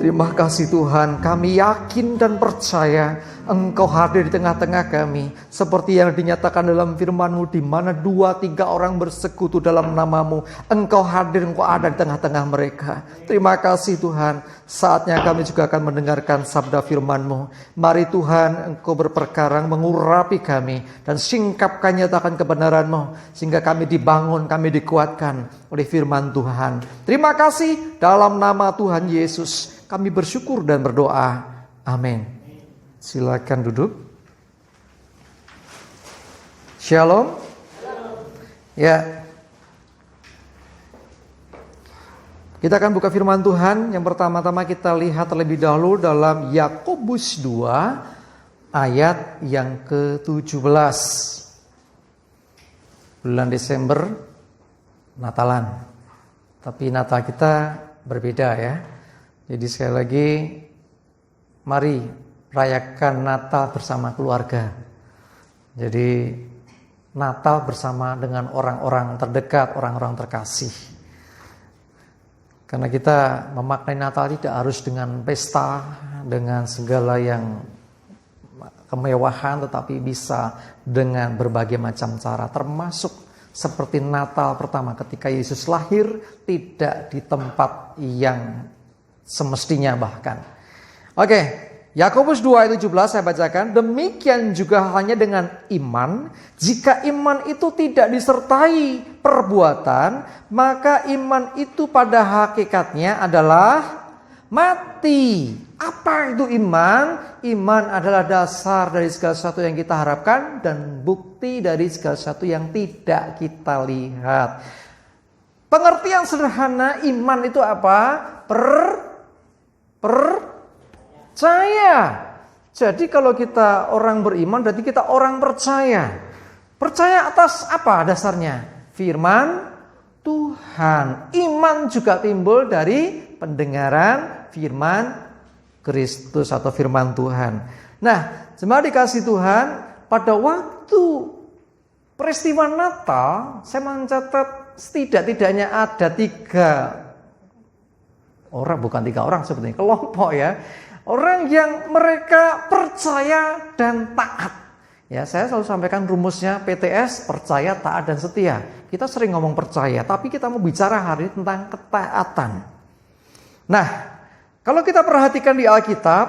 Terima kasih Tuhan, kami yakin dan percaya Engkau hadir di tengah-tengah kami. Seperti yang dinyatakan dalam firman-Mu, di mana 2-3 orang bersekutu dalam nama-Mu, Engkau hadir, Engkau ada di tengah-tengah mereka. Terima kasih Tuhan, saatnya kami juga akan mendengarkan sabda firman-Mu. Mari Tuhan, Engkau berperkarang mengurapi kami dan singkapkan nyatakan kebenaran-Mu, sehingga kami dibangun, kami dikuatkan oleh firman Tuhan. Terima kasih, dalam nama Tuhan Yesus kami bersyukur dan berdoa. Amin. Silakan duduk. Shalom. Ya. Kita akan buka firman Tuhan. Yang pertama-tama kita lihat terlebih dahulu dalam Yakobus 2 ayat yang ke-17. Bulan Desember Natalan. Tapi Natal kita berbeda ya. Jadi sekali lagi, mari rayakan Natal bersama keluarga. Jadi Natal bersama dengan orang-orang terdekat, orang-orang terkasih. Karena kita memaknai Natal tidak harus dengan pesta, dengan segala yang kemewahan, tetapi bisa dengan berbagai macam cara, termasuk seperti Natal pertama ketika Yesus lahir, tidak di tempat yang semestinya bahkan. Oke, Yakobus 2 ayat 17 saya bacakan. Demikian juga halnya dengan iman. Jika iman itu tidak disertai perbuatan, maka iman itu pada hakikatnya adalah mati. Apa itu iman? Iman adalah dasar dari segala sesuatu yang kita harapkan dan bukti dari segala sesuatu yang tidak kita lihat. Pengertian sederhana iman itu apa? Percaya. Jadi kalau kita orang beriman berarti kita orang percaya. Percaya atas apa dasarnya? Firman Tuhan. Iman juga timbul dari pendengaran firman Kristus atau firman Tuhan. Nah, jemaat dikasih Tuhan, pada waktu peristiwa Natal, saya mencatat setidak-tidaknya ada 3 orang, bukan 3 orang sebetulnya, kelompok ya. Orang yang mereka percaya dan taat. Ya, saya selalu sampaikan rumusnya PTS, percaya, taat, dan setia. Kita sering ngomong percaya, tapi kita mau bicara hari ini tentang ketaatan. Nah, kalau kita perhatikan di Alkitab,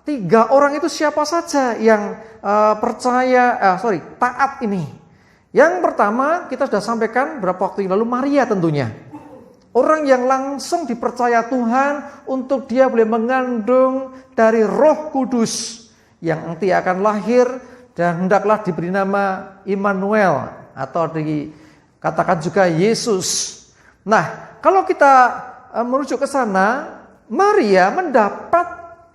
3 orang itu siapa saja yang taat ini. Yang pertama, kita sudah sampaikan beberapa waktu yang lalu, Maria tentunya. Orang yang langsung dipercaya Tuhan untuk dia boleh mengandung dari Roh Kudus yang nanti akan lahir dan hendaklah diberi nama Immanuel atau dikatakan juga Yesus. Nah, kalau kita merujuk ke sana, Maria mendapat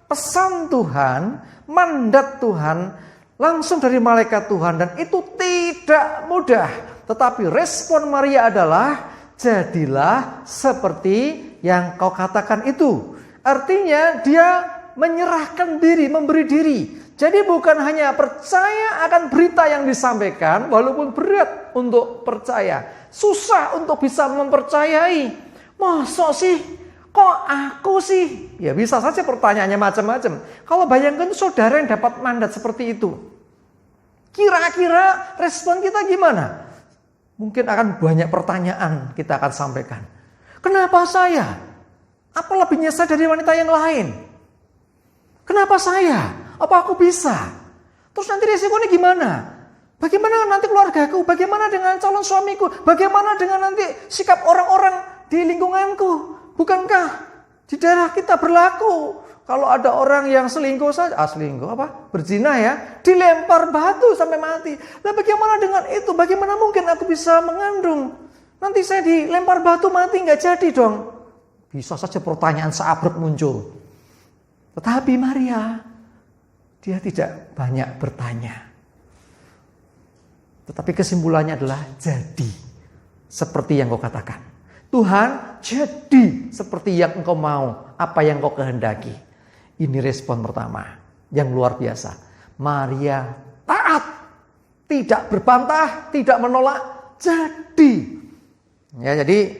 pesan Tuhan, mandat Tuhan langsung dari malaikat Tuhan, dan itu tidak mudah. Tetapi respon Maria adalah, jadilah seperti yang kau katakan itu. Artinya dia menyerahkan diri, memberi diri. Jadi bukan hanya percaya akan berita yang disampaikan, walaupun berat untuk percaya, susah untuk bisa mempercayai. Masa sih? Kok aku sih? Ya bisa saja pertanyaannya macam-macam. Kalau bayangkan saudara yang dapat mandat seperti itu, kira-kira respon kita gimana? Mungkin akan banyak pertanyaan kita akan sampaikan. Kenapa saya? Apa lebihnya saya dari wanita yang lain? Kenapa saya? Apa aku bisa? Terus nanti resikonya gimana? Bagaimana nanti keluargaku? Bagaimana dengan calon suamiku? Bagaimana dengan nanti sikap orang-orang di lingkunganku? Bukankah di daerah kita berlaku kalau ada orang yang selingkuh saja, berzina ya, dilempar batu sampai mati. Nah, bagaimana dengan itu? Bagaimana mungkin aku bisa mengandung? Nanti saya dilempar batu mati, nggak jadi dong. Bisa saja pertanyaan seabrek muncul. Tetapi Maria, dia tidak banyak bertanya. Tetapi kesimpulannya adalah jadi seperti yang kau katakan. Tuhan, jadi seperti yang engkau mau, apa yang kau kehendaki. Ini respon pertama yang luar biasa. Maria taat, tidak berbantah, tidak menolak, jadi. Ya, jadi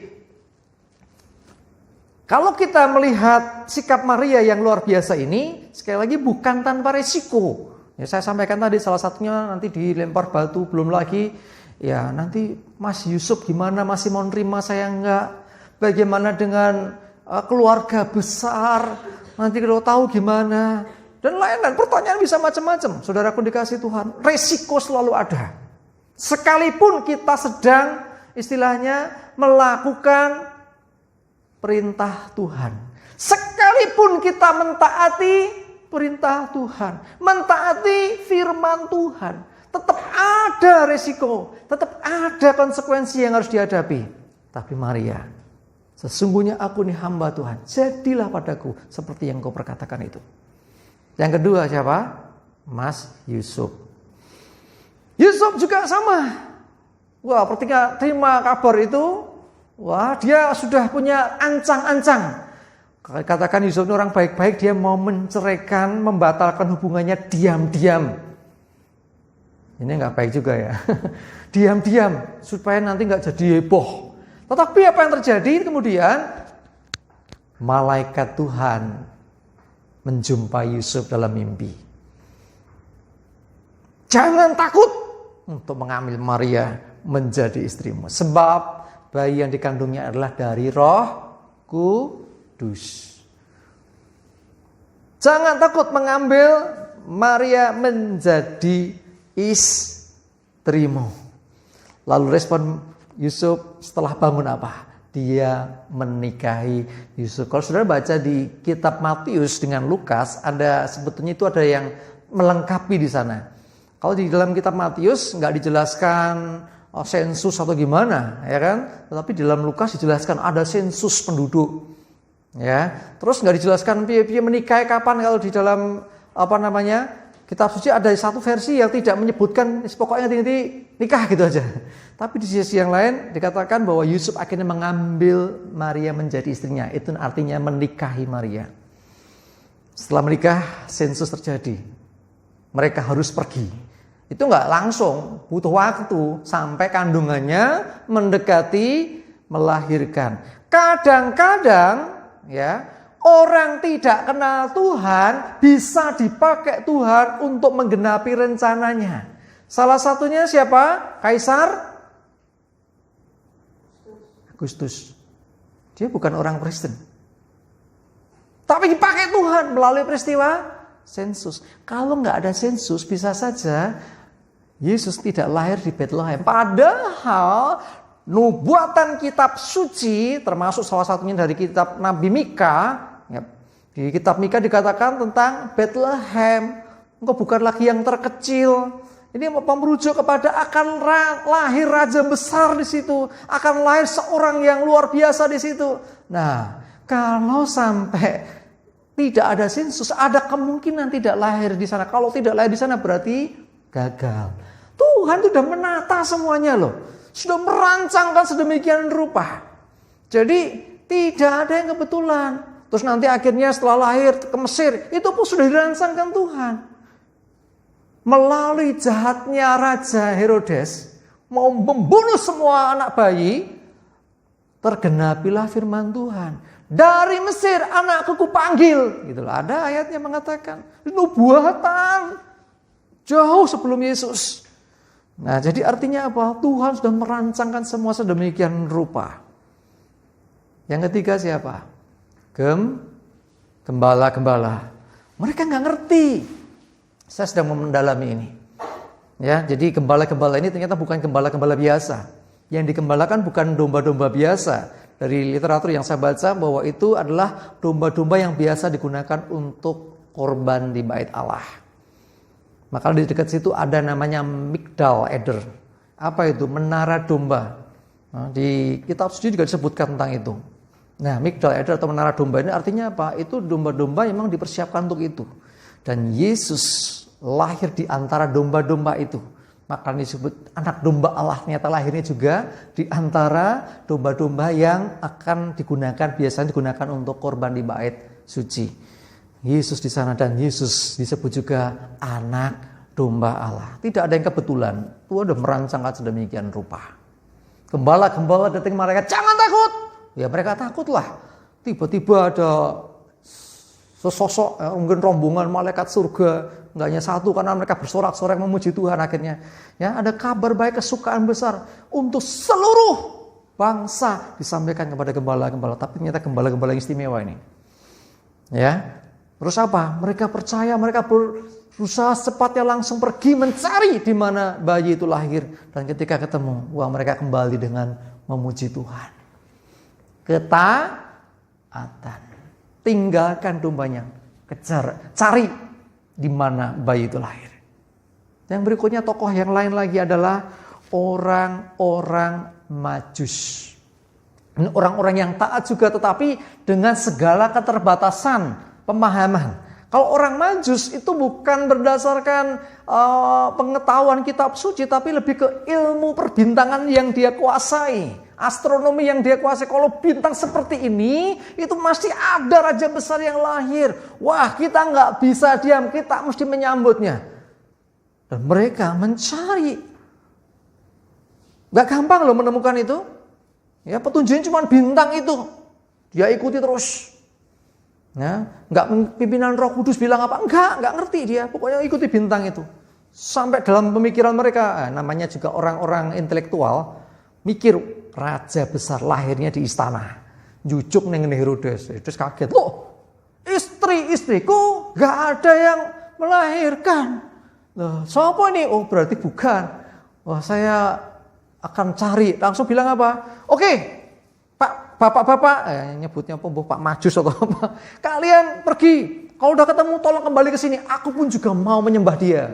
Kalau kita melihat sikap Maria yang luar biasa ini, sekali lagi bukan tanpa resiko. Ya, saya sampaikan tadi salah satunya nanti dilempar batu, belum lagi ya nanti Mas Yusuf gimana, masih mau nerima saya enggak? Bagaimana dengan keluarga besar? Nanti kalau tahu gimana? Dan lain-lain, pertanyaan bisa macam-macam. Saudaraku dikasih Tuhan, resiko selalu ada. Sekalipun kita sedang istilahnya melakukan perintah Tuhan. Sekalipun kita mentaati perintah Tuhan, mentaati firman Tuhan, tetap ada resiko, tetap ada konsekuensi yang harus dihadapi. Tapi Maria, sesungguhnya aku ini hamba Tuhan, jadilah padaku seperti yang kau perkatakan itu. Yang kedua siapa? Mas Yusuf. Yusuf juga sama. Wah, ketika terima kabar itu, wah, dia sudah punya ancang-ancang. Katakan Yusuf ini orang baik-baik, dia mau menceraikan, membatalkan hubungannya diam-diam. Ini nggak baik juga ya. Diam-diam, supaya nanti nggak jadi heboh. Tetapi apa yang terjadi kemudian? Malaikat Tuhan menjumpai Yusuf dalam mimpi. Jangan takut untuk mengambil Maria menjadi istrimu. Sebab bayi yang dikandungnya adalah dari Roh Kudus. Jangan takut mengambil Maria menjadi istrimu. Lalu respon Yusuf setelah bangun apa? Dia menikahi Yusuf. Kalau saudara baca di kitab Matius dengan Lukas, ada sebetulnya itu ada yang melengkapi di sana. Kalau di dalam kitab Matius nggak dijelaskan sensus atau gimana, ya kan? Tetapi di dalam Lukas dijelaskan ada sensus penduduk, ya. Terus nggak dijelaskan piye menikah kapan. Kalau di dalam kitab suci ada satu versi yang tidak menyebutkan, pokoknya nanti nikah gitu aja. Tapi di sisi yang lain dikatakan bahwa Yusuf akhirnya mengambil Maria menjadi istrinya. Itu artinya menikahi Maria. Setelah menikah, sensus terjadi. Mereka harus pergi. Itu nggak langsung, butuh waktu sampai kandungannya mendekati melahirkan. Kadang-kadang ya, orang tidak kenal Tuhan bisa dipakai Tuhan untuk menggenapi rencananya. Salah satunya siapa? Kaisar Agustus. Dia bukan orang Kristen, tapi dipakai Tuhan melalui peristiwa sensus. Kalau nggak ada sensus, bisa saja Yesus tidak lahir di Bethlehem. Padahal nubuatan kitab suci, termasuk salah satunya dari kitab Nabi Mika, ya, di kitab Mika dikatakan tentang Bethlehem. Engkau bukan lagi yang terkecil. Ini merujuk kepada akan lahir raja besar di situ, akan lahir seorang yang luar biasa di situ. Nah, kalau sampai tidak ada sensus, ada kemungkinan tidak lahir di sana. Kalau tidak lahir di sana berarti gagal. Tuhan sudah menata semuanya loh. Sudah merancangkan sedemikian rupa. Jadi tidak ada yang kebetulan. Terus nanti akhirnya setelah lahir ke Mesir, itu pun sudah dirancangkan Tuhan. Melalui jahatnya Raja Herodes, mau membunuh semua anak bayi, tergenapilah firman Tuhan. Dari Mesir anakku kupanggil. Itulah ada ayatnya mengatakan. Nubuatan jauh sebelum Yesus. Nah, jadi artinya apa? Tuhan sudah merancangkan semua sedemikian rupa. Yang ketiga siapa? Gembala-gembala. Mereka nggak ngerti. Saya sedang mendalami ini. Ya, jadi gembala-gembala ini ternyata bukan gembala-gembala biasa. Yang digembalakan bukan domba-domba biasa. Dari literatur yang saya baca bahwa itu adalah domba-domba yang biasa digunakan untuk korban di bait Allah. Maka di dekat situ ada namanya Migdal Eder. Apa itu? Menara domba. Nah, di kitab suci juga disebutkan tentang itu. Nah, Migdal Eder atau menara domba ini artinya apa? Itu domba-domba yang memang dipersiapkan untuk itu. Dan Yesus lahir di antara domba-domba itu. Maka disebut anak domba Allah. Ternyata lahirnya juga di antara domba-domba yang akan digunakan, biasanya digunakan untuk korban di bait suci. Yesus di sana, dan Yesus disebut juga anak domba Allah. Tidak ada yang kebetulan. Tuhan sudah merancangkan sedemikian rupa. Gembala-gembala datang mereka, jangan takut. Ya mereka takutlah. tiba-tiba ada sesosok, mungkin rombongan malaikat surga, nggak hanya satu karena mereka bersorak-sorak memuji Tuhan akhirnya. Ya, ada kabar baik, kesukaan besar untuk seluruh bangsa disampaikan kepada gembala-gembala. Tapi ternyata gembala-gembala yang istimewa ini. Ya, terus apa? Mereka percaya, mereka berusaha secepatnya langsung pergi mencari di mana bayi itu lahir. Dan ketika ketemu, wah mereka kembali dengan memuji Tuhan. Ketaatan. Tinggalkan dombanya, kejar, cari di mana bayi itu lahir. Yang berikutnya tokoh yang lain lagi adalah orang-orang Majus. Ini orang-orang yang taat juga tetapi dengan segala keterbatasan pemahaman. Kalau orang Majus itu bukan berdasarkan pengetahuan kitab suci tapi lebih ke ilmu perbintangan yang dia kuasai. Astronomi yang dia kuasai. Kalau bintang seperti ini, itu masih ada raja besar yang lahir. Wah, kita nggak bisa diam, kita mesti menyambutnya. Dan mereka mencari. Nggak gampang loh menemukan itu. Ya, petunjuknya cuma bintang itu. Dia ikuti terus. Ya, nggak pimpinan Roh Kudus bilang apa? Nggak ngerti dia. Pokoknya ikuti bintang itu. Sampai dalam pemikiran mereka, namanya juga orang-orang intelektual, mikir. Raja besar lahirnya di istana. Jujuk neng Herodes. Herodes kaget. Loh, istri-istriku gak ada yang melahirkan. Loh, siapa ini? Oh, berarti bukan. Wah, saya akan cari. Langsung bilang apa? Oke, Pak, bapak-bapak. Nyebutnya apa? Pak Majus atau apa. Kalian pergi. Kalau udah ketemu, tolong kembali ke sini. Aku pun juga mau menyembah dia.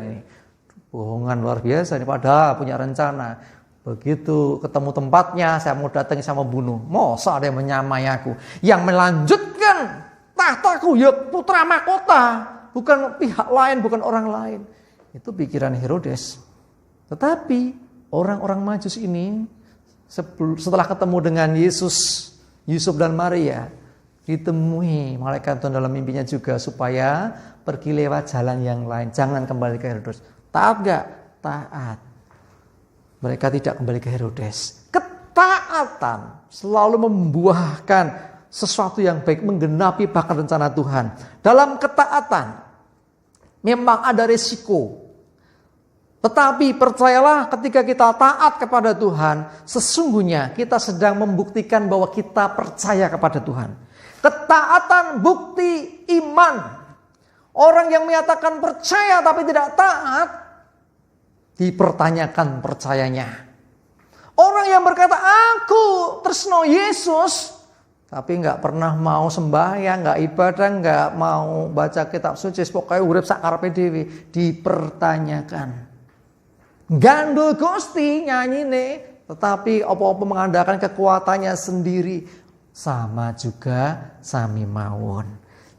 Bohongan luar biasa. Ini padahal punya rencana. Begitu ketemu tempatnya, saya mau datang sama bunuh. Masa ada yang menyamai aku? Yang melanjutkan tahtaku ya putra mahkota. Bukan pihak lain, bukan orang lain. Itu pikiran Herodes. Tetapi orang-orang Majus ini setelah ketemu dengan Yesus, Yusuf dan Maria, ditemui malaikat Tuhan dalam mimpinya juga supaya pergi lewat jalan yang lain. Jangan kembali ke Herodes. Taat gak? Taat. Mereka tidak kembali ke Herodes. Ketaatan selalu membuahkan sesuatu yang baik, menggenapi bahkan rencana Tuhan. Dalam ketaatan memang ada resiko. Tetapi percayalah ketika kita taat kepada Tuhan, sesungguhnya kita sedang membuktikan bahwa kita percaya kepada Tuhan. Ketaatan bukti iman. Orang yang menyatakan percaya tapi tidak taat, dipertanyakan percayanya. Orang yang berkata aku tresno Yesus tapi nggak pernah mau sembahyang, nggak ibadah, nggak mau baca kitab suci, pokoknya urip sak karepe dhewe, dipertanyakan. Gandul Gusti nyanyine, tetapi apa-apa mengandalkan kekuatannya sendiri, sama juga sami mawon.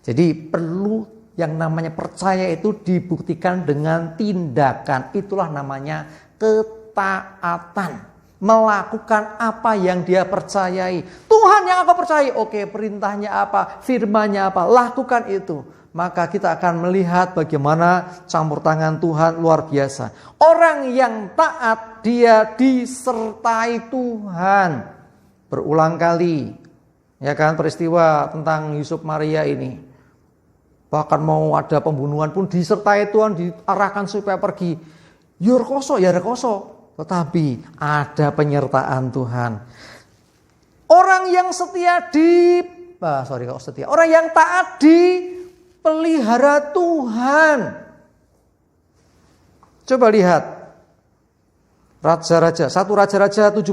Jadi perlu yang namanya percaya itu dibuktikan dengan tindakan. Itulah namanya ketaatan. Melakukan apa yang dia percayai. Tuhan yang aku percayai. Oke, perintahnya apa? Firman-Nya apa? Lakukan itu. Maka kita akan melihat bagaimana campur tangan Tuhan luar biasa. Orang yang taat, dia disertai Tuhan. Berulang kali. Ya kan, peristiwa tentang Yusuf Maria ini. Bahkan mau ada pembunuhan pun disertai Tuhan, diarahkan supaya pergi. Ya rekoso. Tetapi ada penyertaan Tuhan. Orang yang orang yang taat dipelihara Tuhan. Coba lihat. Raja-raja, 1 Raja-Raja 17.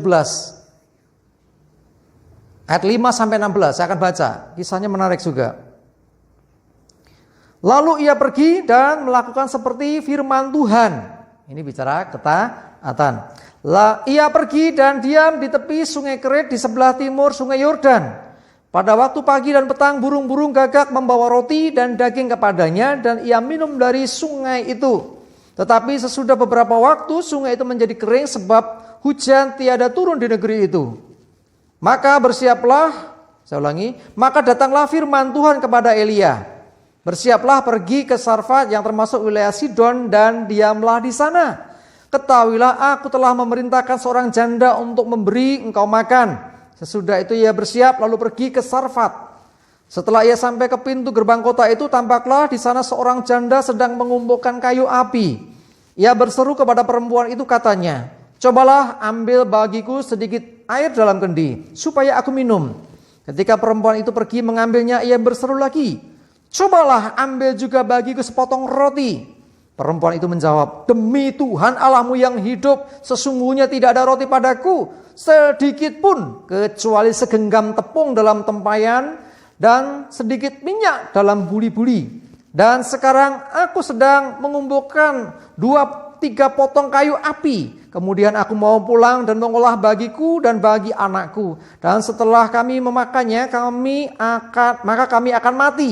Ayat 5 sampai 16, saya akan baca. Kisahnya menarik juga. Lalu ia pergi dan melakukan seperti firman Tuhan. Ini bicara ketaatan. Ia pergi dan diam di tepi sungai Kerit di sebelah timur sungai Yordan. Pada waktu pagi dan petang burung-burung gagak membawa roti dan daging kepadanya dan ia minum dari sungai itu. Tetapi sesudah beberapa waktu sungai itu menjadi kering sebab hujan tiada turun di negeri itu. Maka datanglah firman Tuhan kepada Elia. Bersiaplah pergi ke Sarfat yang termasuk wilayah Sidon dan diamlah di sana. Ketahuilah aku telah memerintahkan seorang janda untuk memberi engkau makan. Sesudah itu ia bersiap lalu pergi ke Sarfat. Setelah ia sampai ke pintu gerbang kota itu, tampaklah di sana seorang janda sedang mengumpulkan kayu api. Ia berseru kepada perempuan itu, katanya, "Cobalah ambil bagiku sedikit air dalam kendi, supaya aku minum." Ketika perempuan itu pergi mengambilnya, ia berseru lagi, "Cobalah ambil juga bagiku sepotong roti." Perempuan itu menjawab, "Demi Tuhan Allahmu yang hidup, sesungguhnya tidak ada roti padaku sedikit pun, kecuali segenggam tepung dalam tempayan dan sedikit minyak dalam buli-buli. Dan sekarang aku sedang mengumpulkan 2-3 potong kayu api. Kemudian aku mau pulang dan mengolah bagiku dan bagi anakku. Dan setelah kami memakannya, maka kami akan mati."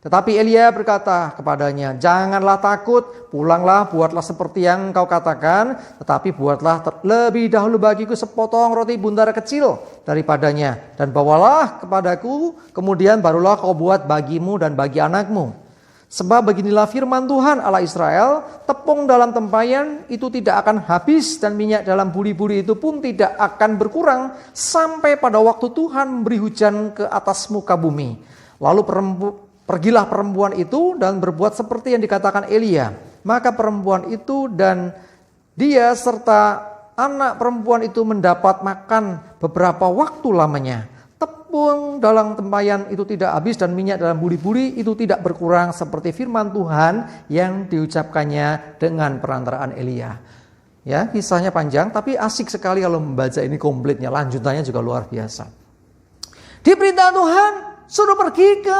Tetapi Elia berkata kepadanya, "Janganlah takut, pulanglah, buatlah seperti yang kau katakan. Tetapi buatlah lebih dahulu bagiku sepotong roti buntara kecil daripadanya. Dan bawalah kepadaku, kemudian barulah kau buat bagimu dan bagi anakmu. Sebab beginilah firman Tuhan Allah Israel, tepung dalam tempayan itu tidak akan habis dan minyak dalam buli-buli itu pun tidak akan berkurang sampai pada waktu Tuhan memberi hujan ke atas muka bumi." Lalu pergilah perempuan itu dan berbuat seperti yang dikatakan Elia. Maka perempuan itu dan dia serta anak perempuan itu mendapat makan beberapa waktu lamanya. Tepung dalam tempayan itu tidak habis dan minyak dalam buli-buli itu tidak berkurang seperti firman Tuhan yang diucapkannya dengan perantaraan Elia. Ya, kisahnya panjang tapi asik sekali kalau membaca ini komplitnya. Lanjutannya juga luar biasa. Diperintah Tuhan suruh pergi ke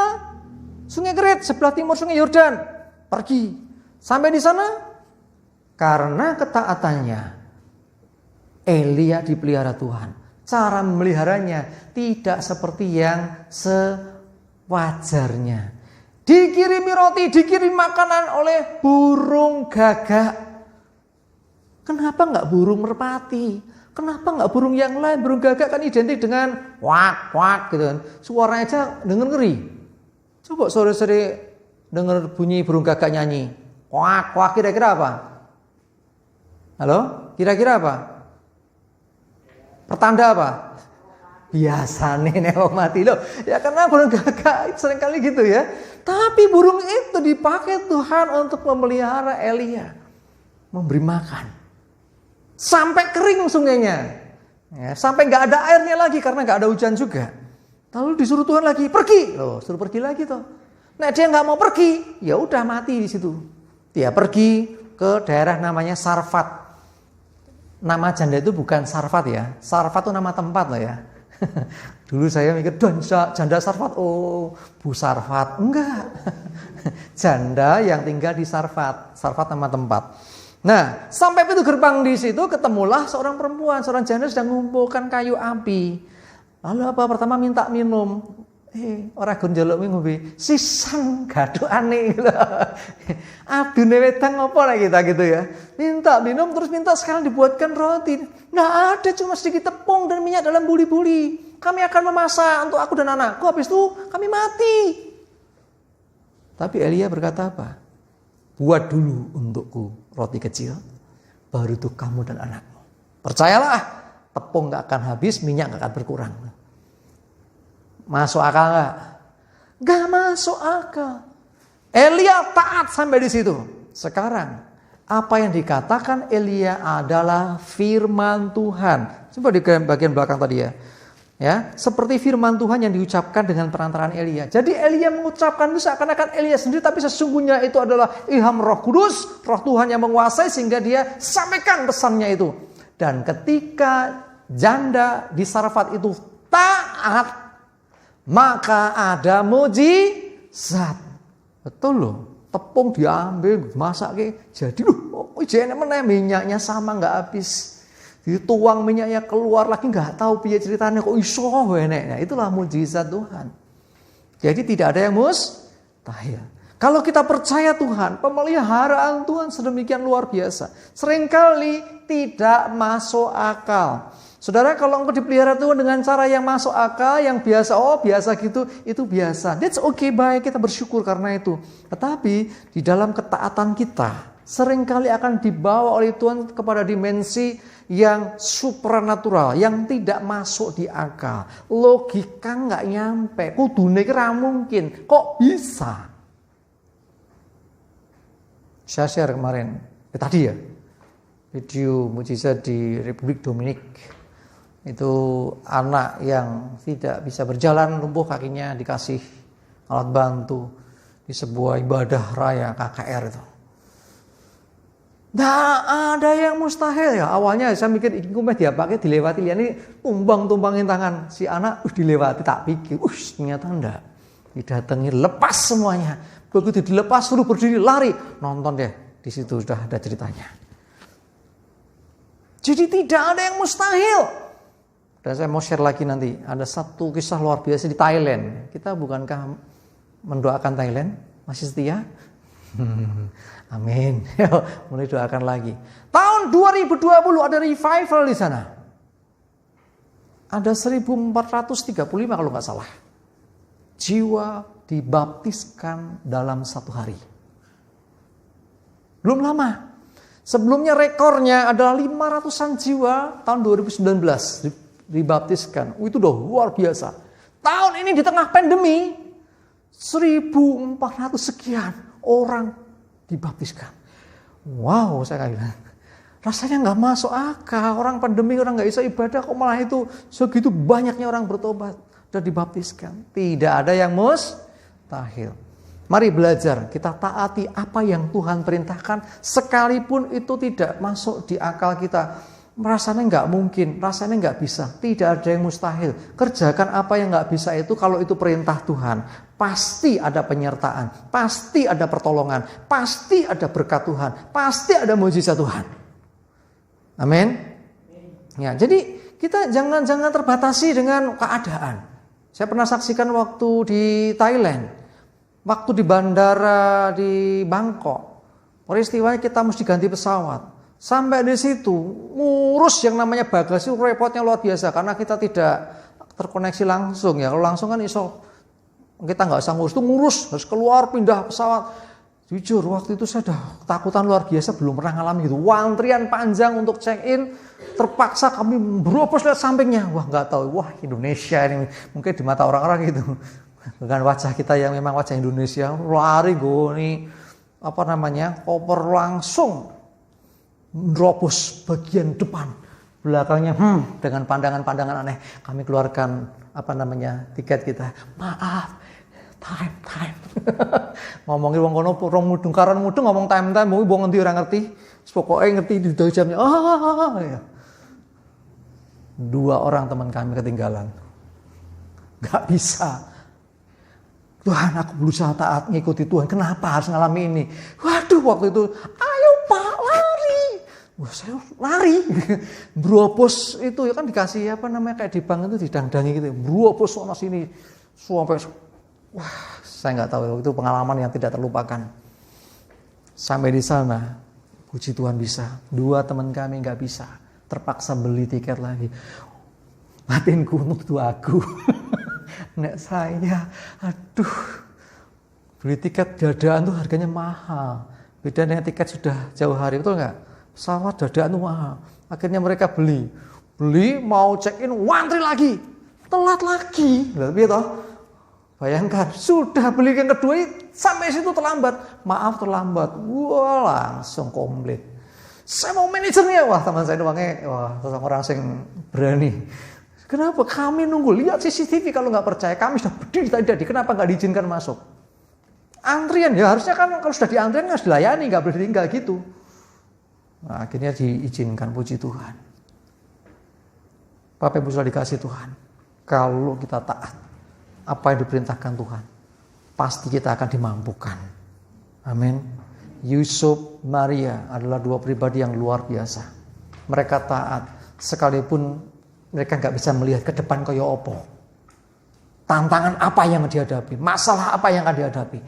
Sungai Kerit sebelah timur Sungai Yordan. Pergi. Sampai di sana karena ketaatannya Elia dipelihara Tuhan. Cara memeliharanya tidak seperti yang sewajarnya. Dikirimi roti, dikirim makanan oleh burung gagak. Kenapa enggak burung merpati? Kenapa enggak burung yang lain? Burung gagak kan identik dengan wak wak gitu kan. Suaranya aja denger ngeri. Coba sore-sore dengar bunyi burung gagak nyanyi. Wak wak, kira-kira apa? Halo? Kira-kira apa? Pertanda apa? Biasa nih neo mati loh. Ya karena burung gagak seringkali gitu ya. Tapi burung itu dipakai Tuhan untuk memelihara Elia. Memberi makan. Sampai kering sungainya. Ya, sampai gak ada airnya lagi karena gak ada hujan juga. Lalu disuruh Tuhan lagi, pergi. Loh, suruh pergi lagi toh. Nah dia gak mau pergi, ya udah mati di situ. Dia pergi ke daerah namanya Sarfat. Nama janda itu bukan Sarfat ya. Sarfat itu nama tempat loh ya. Dulu saya mikir janda Sarfat, oh Bu Sarfat. Enggak. Janda yang tinggal di Sarfat. Sarfat nama tempat. Nah, sampai pintu gerbang di situ ketemulah seorang perempuan, seorang janda sedang mengumpulkan kayu api. Lalu apa? Pertama minta minum. Ora gon njaluk ngombe. Sisan gaduh aneh gitu. Adune wedang apa lah kita gitu ya. Minta minum terus minta sekarang dibuatkan roti. Nggak ada, cuma sedikit tepung dan minyak dalam buli-buli. Kami akan memasak untuk aku dan anakku, habis itu kami mati. Tapi Elia berkata apa? Buat dulu untukku roti kecil, baru itu kamu dan anakmu. Percayalah, tepung nggak akan habis, minyak nggak akan berkurang. Masuk akal nggak? Nggak masuk akal. Elia taat sampai di situ. Sekarang apa yang dikatakan Elia adalah firman Tuhan. Coba di bagian belakang tadi ya. Ya, seperti firman Tuhan yang diucapkan dengan perantaraan Elia. Jadi Elia mengucapkan itu seakan-akan Elia sendiri, tapi sesungguhnya itu adalah ilham Roh Kudus, Roh Tuhan yang menguasai sehingga dia sampaikan pesannya itu. Dan ketika janda di Sarfat itu taat, maka ada mujizat. Betul loh. Tepung diambil, masak jadi loh. Jangan meneh minyaknya sama nggak habis. Dituang minyaknya keluar lagi nggak tahu piye ceritanya kok iso enek. Nah, itulah mujizat Tuhan. Jadi tidak ada yang mustahil. Kalau kita percaya Tuhan, pemeliharaan Tuhan sedemikian luar biasa. Seringkali tidak masuk akal. Saudara, kalau engkau dipelihara Tuhan dengan cara yang masuk akal, yang biasa, biasa gitu, itu biasa. That's okay, baik, kita bersyukur karena itu. Tetapi di dalam ketaatan kita, seringkali akan dibawa oleh Tuhan kepada dimensi yang supranatural, yang tidak masuk di akal. Logika nggak nyampe, kudune kira mungkin, kok bisa? Saya share kemarin, tadi ya, video mujizat di Republik Dominik. Itu anak yang tidak bisa berjalan, lumpuh kakinya, dikasih alat bantu di sebuah ibadah raya KKR itu. Nggak ada yang mustahil ya. Awalnya saya mikir ini kumeh dia pakai dilewati, lihat ini tumbangin tangan si anak, dilewati, tak pikir, ternyata enggak. Didatangi, lepas semuanya. Begitu dilepas suruh berdiri, lari, nonton deh. Di situ sudah ada ceritanya. Jadi tidak ada yang mustahil. Dan saya mau share lagi nanti, ada satu kisah luar biasa di Thailand. Kita bukankah mendoakan Thailand? Masih setia? Amin. Mulai doakan lagi. Tahun 2020 ada revival di sana. Ada 1435 kalau nggak salah. Jiwa dibaptiskan dalam satu hari. Belum lama. Sebelumnya rekornya adalah 500-an jiwa tahun 2019 dibaptiskan. Itu udah luar biasa. Tahun ini di tengah pandemi 1.400 sekian orang dibaptiskan. Wow, saya bilang, rasanya nggak masuk akal. Orang pandemi, orang nggak bisa ibadah, kok malah itu segitu banyaknya orang bertobat dan dibaptiskan. Tidak ada yang mustahil. Mari belajar, kita taati apa yang Tuhan perintahkan, sekalipun itu tidak masuk di akal kita. Rasanya nggak mungkin, rasanya nggak bisa, tidak ada yang mustahil. Kerjakan apa yang nggak bisa itu kalau itu perintah Tuhan. Pasti ada penyertaan, pasti ada pertolongan, pasti ada berkat Tuhan, pasti ada mujizat Tuhan. Amin. Ya, jadi kita jangan terbatasi dengan keadaan. Saya pernah saksikan waktu di Thailand, waktu di bandara di Bangkok, peristiwanya kita mesti ganti pesawat. Sampai di situ, ngurus yang namanya bagasi repotnya luar biasa. Karena kita tidak terkoneksi langsung ya. Kalau langsung kan kita nggak usah ngurus, harus keluar pindah pesawat. Jujur waktu itu saya udah ketakutan luar biasa, belum pernah ngalami gitu. Antrian panjang untuk check in, terpaksa kami berobos lihat sampingnya. Wah nggak tahu, Indonesia ini mungkin di mata orang-orang gitu. Dengan wajah kita yang memang wajah Indonesia, lari koper langsung nerobos bagian depan, belakangnya dengan pandangan-pandangan aneh. Kami keluarkan tiket kita. Maaf, time. Ngomongin wong kono rong mudeng karan mudeng ngomong time, wong ngendi ora ngerti. Pokoke ngerti di jamnya. Ya. 2 orang teman kami ketinggalan. Gak bisa. Tuhan, aku berusaha taat ngikuti Tuhan. Kenapa harus ngalami ini? Waduh, waktu itu, ayo Pak, lari. Wah, saya lari. Brobos itu ya kan dikasih kayak di bank itu didang-dangi gitu. Brobos sono sini sampai saya nggak tahu, itu pengalaman yang tidak terlupakan. Sampai di sana, puji Tuhan bisa. 2 teman kami nggak bisa, terpaksa beli tiket lagi. Batinku untuk aku. Nek saya, beli tiket dadaan tuh harganya mahal. Beda dengan tiket sudah jauh hari, betul nggak? Pesawat dadaan tuh mahal. Akhirnya mereka beli mau check in, wantri lagi, telat lagi. Tapi toh, bayangkan sudah beli yang kedua sampai situ terlambat. Maaf terlambat, langsung komplit. Saya mau manajernya, teman saya doangnya, orang yang berani. Kenapa? Kami nunggu, lihat CCTV kalau nggak percaya. Kami sudah berdiri tadi, kenapa nggak diizinkan masuk? Antrian ya harusnya kan kalau sudah di antrian harus dilayani, nggak boleh tinggal gitu. Nah, akhirnya diizinkan, puji Tuhan. Bapak Ibu sudah dikasih Tuhan. Kalau kita taat apa yang diperintahkan Tuhan, pasti kita akan dimampukan. Amin. Yusuf, Maria adalah 2 pribadi yang luar biasa. Mereka taat sekalipun mereka nggak bisa melihat ke depan kaya opo. Tantangan apa yang dihadapi, masalah apa yang akan dihadapi.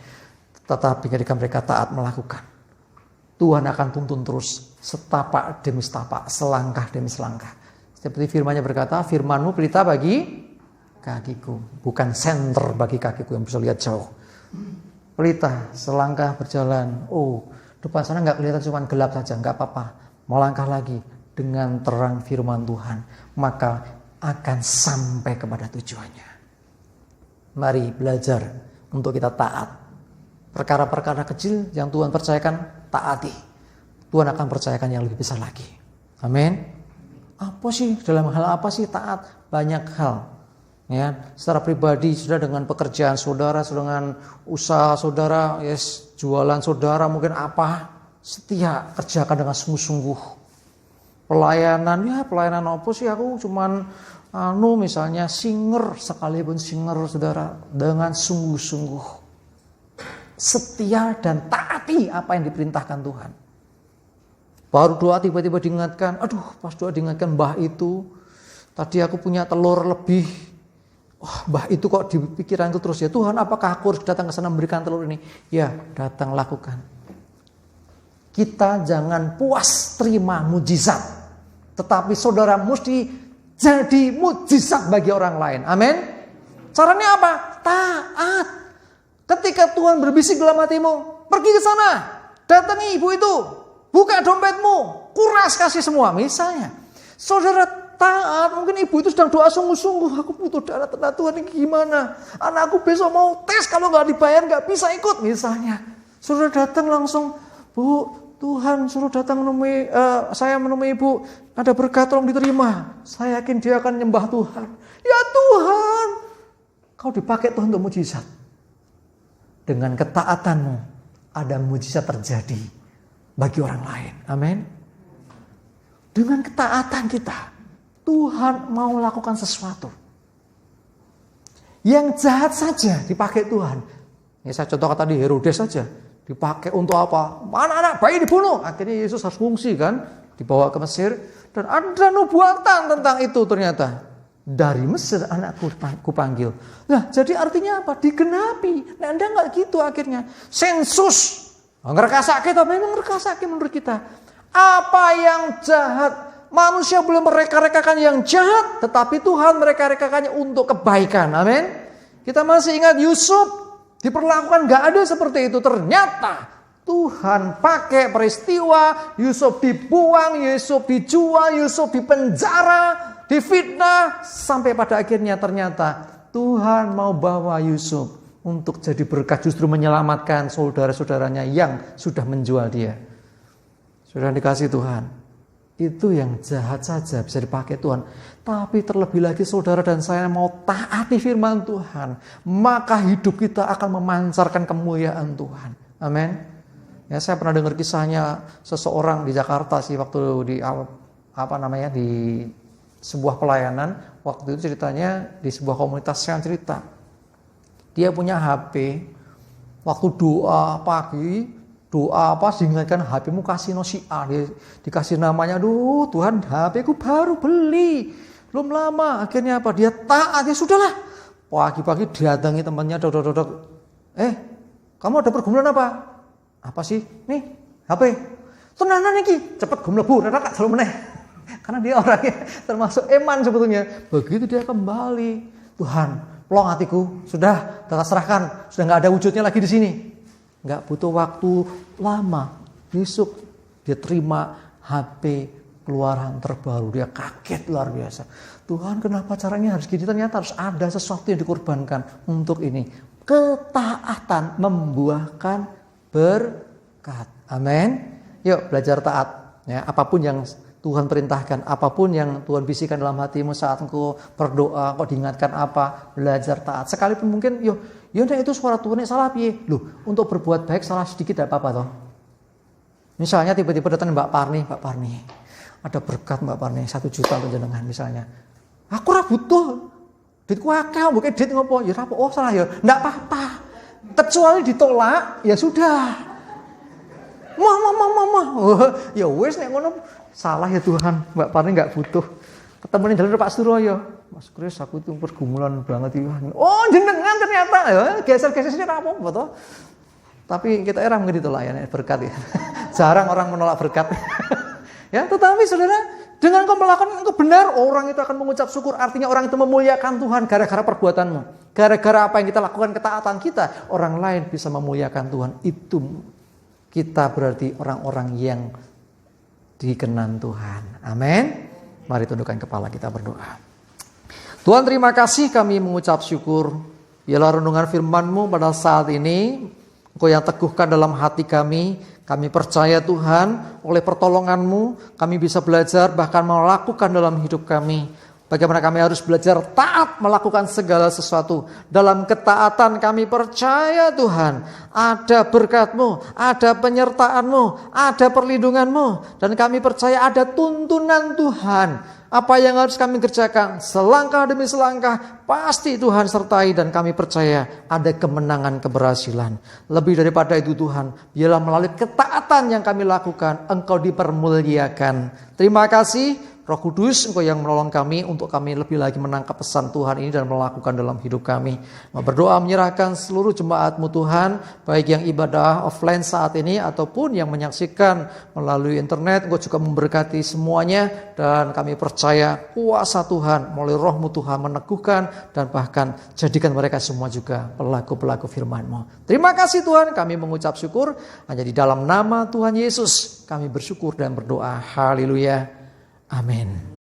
Tetapi ketika mereka taat melakukan, Tuhan akan tuntun terus setapak demi setapak, selangkah demi selangkah. Seperti firman-Nya berkata, firman-Mu pelita bagi kakiku, bukan senter bagi kakiku yang bisa lihat jauh. Pelita, selangkah berjalan. Oh, depan sana nggak kelihatan, cuma gelap saja, nggak apa-apa. Melangkah lagi dengan terang firman Tuhan, maka akan sampai kepada tujuannya. Mari belajar untuk kita taat. Perkara-perkara kecil yang Tuhan percayakan, taati. Tuhan akan percayakan yang lebih besar lagi. Amin. Apa sih, dalam hal apa sih taat? Banyak hal. Ya, secara pribadi sudah dengan pekerjaan saudara, dengan usaha saudara, yes, jualan saudara mungkin apa, setia kerjakan dengan sungguh-sungguh. Pelayanan, ya pelayanan apa sih, aku cuman misalnya singer, sekalipun singer saudara, dengan sungguh-sungguh. Setia dan taati apa yang diperintahkan Tuhan. Baru doa tiba-tiba diingatkan, pas doa diingatkan mbah itu, tadi aku punya telur lebih. Mbah itu kok di pikiranku terus, ya Tuhan apakah aku harus datang ke sana memberikan telur ini? Ya datang lakukan. Kita jangan puas terima mujizat, tetapi saudara mesti jadi mujizat bagi orang lain. Amin. Caranya apa? Taat. Ketika Tuhan berbisik dalam hatimu, pergi ke sana, datangi ibu itu. Buka dompetmu, kuras kasih semua. Misalnya, saudara taat, mungkin ibu itu sedang doa sungguh-sungguh. Aku butuh dana Tuhan, ini gimana? Anakku besok mau tes, kalau nggak dibayar nggak bisa ikut. Misalnya, saudara datang langsung, Bu, Tuhan suruh datang menemui, saya menemui ibu, ada berkat tolong diterima. Saya yakin dia akan nyembah Tuhan. Ya Tuhan, kau dipakai Tuhan untuk mujizat. Dengan ketaatanmu, ada mujizat terjadi bagi orang lain. Amin. Dengan ketaatan kita, Tuhan mau lakukan sesuatu. Yang jahat saja dipakai Tuhan. Ya, saya contohkan tadi Herodes saja. Dipakai untuk apa? Anak-anak bayi dibunuh. Akhirnya Yesus harus fungsi kan. Dibawa ke Mesir. Dan ada nubuatan tentang itu ternyata. Dari Mesir anakku kupanggil. Nah jadi artinya apa? Digenapi. Nah Anda nggak gitu akhirnya. Sensus. Ngerkasake atau memang ngerkasake menurut kita. Apa yang jahat, manusia boleh mereka-rekakan yang jahat, tetapi Tuhan mereka-rekakannya untuk kebaikan. Amin. Kita masih ingat Yusuf diperlakukan gak ada seperti itu. Ternyata Tuhan pakai peristiwa Yusuf dibuang, Yusuf dijual, Yusuf dipenjara, difitnah, sampai pada akhirnya ternyata Tuhan mau bawa Yusuf untuk jadi berkat, justru menyelamatkan saudara-saudaranya yang sudah menjual dia. Sudah dikasih Tuhan. Itu yang jahat saja bisa dipakai Tuhan. Tapi terlebih lagi saudara dan saya mau taati firman Tuhan, maka hidup kita akan memancarkan kemuliaan Tuhan. Amin. Ya, saya pernah dengar kisahnya seseorang di Jakarta sih, waktu di di sebuah pelayanan. Waktu itu ceritanya di sebuah komunitas yang cerita. Dia punya HP, waktu doa pagi, doa apa diingatkan HP-mu kasih si A, dia dikasih namanya, aduh Tuhan HP ku baru beli, belum lama, akhirnya apa, dia taat, ya sudahlah, pagi-pagi didatangi temannya, dok, kamu ada pergumulan apa sih, nih HP, tenanan iki, cepet gumlebu, rada kak selalu meneh, karena dia orangnya termasuk eman sebetulnya, begitu dia kembali, Tuhan, pelong hatiku, sudah terserahkan, sudah nggak ada wujudnya lagi di sini. Nggak butuh waktu lama, besok dia terima HP keluaran terbaru, dia kaget luar biasa. Tuhan kenapa caranya harus gini? Ternyata harus ada sesuatu yang dikorbankan untuk ini. Ketaatan membuahkan berkat. Amin. Yuk belajar taat. Ya, apapun yang Tuhan perintahkan, apapun yang Tuhan bisikan dalam hatimu saat engkau berdoa, engkau diingatkan apa, belajar taat. Sekalipun mungkin, itu suara Tuhan yang salah piye. Loh, untuk berbuat baik salah sedikit tidak apa-apa toh. Misalnya tiba-tiba datang Mbak Parni, ada berkat Mbak Parni 1 juta untuk jenengan misalnya. Aku ora butuh. Duitku akeh, mbok duit ngopo? Ya apa? Oh, salah ya. Enggak apa-apa. Kecuali ditolak, ya sudah. Mah. Ya wis nek ngono salah ya Tuhan, Mbak Parni enggak butuh. Ketemu dalam Pak Suroyo. Mas Kris, aku itu pergumulan banget ya. Oh, jenengan ternyata ya, geser-geser sini apa-apa toh. Tapi kita era mungkin ditolak ya berkat ya. Jarang orang menolak berkat. Ya, tetapi saudara, Dengan kau melakukan engkau benar, orang itu akan mengucap syukur. Artinya orang itu memuliakan Tuhan gara-gara perbuatanmu. Gara-gara apa yang kita lakukan, ketaatan kita, orang lain bisa memuliakan Tuhan. Itu kita berarti orang-orang yang dikenan Tuhan. Amin. Mari tundukkan kepala, kita berdoa. Tuhan, terima kasih, kami mengucap syukur. Biarlah renungan firman-Mu pada saat ini Engkau yang teguhkan dalam hati kami. Kami percaya Tuhan, oleh pertolongan-Mu kami bisa belajar bahkan melakukan dalam hidup kami. Bagaimana kami harus belajar taat melakukan segala sesuatu. Dalam ketaatan kami percaya Tuhan, ada berkat-Mu, ada penyertaan-Mu, ada perlindungan-Mu. Dan kami percaya ada tuntunan Tuhan. Apa yang harus kami kerjakan, selangkah demi selangkah, pasti Tuhan sertai dan kami percaya ada kemenangan, keberhasilan. Lebih daripada itu Tuhan, biarlah melalui ketaatan yang kami lakukan, Engkau dipermuliakan. Terima kasih. Roh Kudus, Engkau yang menolong kami untuk kami lebih lagi menangkap pesan Tuhan ini dan melakukan dalam hidup kami. Berdoa menyerahkan seluruh jemaat-Mu Tuhan, baik yang ibadah offline saat ini ataupun yang menyaksikan melalui internet. Engkau juga memberkati semuanya dan kami percaya kuasa Tuhan melalui Roh-Mu Tuhan meneguhkan dan bahkan jadikan mereka semua juga pelaku-pelaku firman-Mu. Terima kasih Tuhan, kami mengucap syukur hanya di dalam nama Tuhan Yesus. Kami bersyukur dan berdoa. Haleluya. Amin.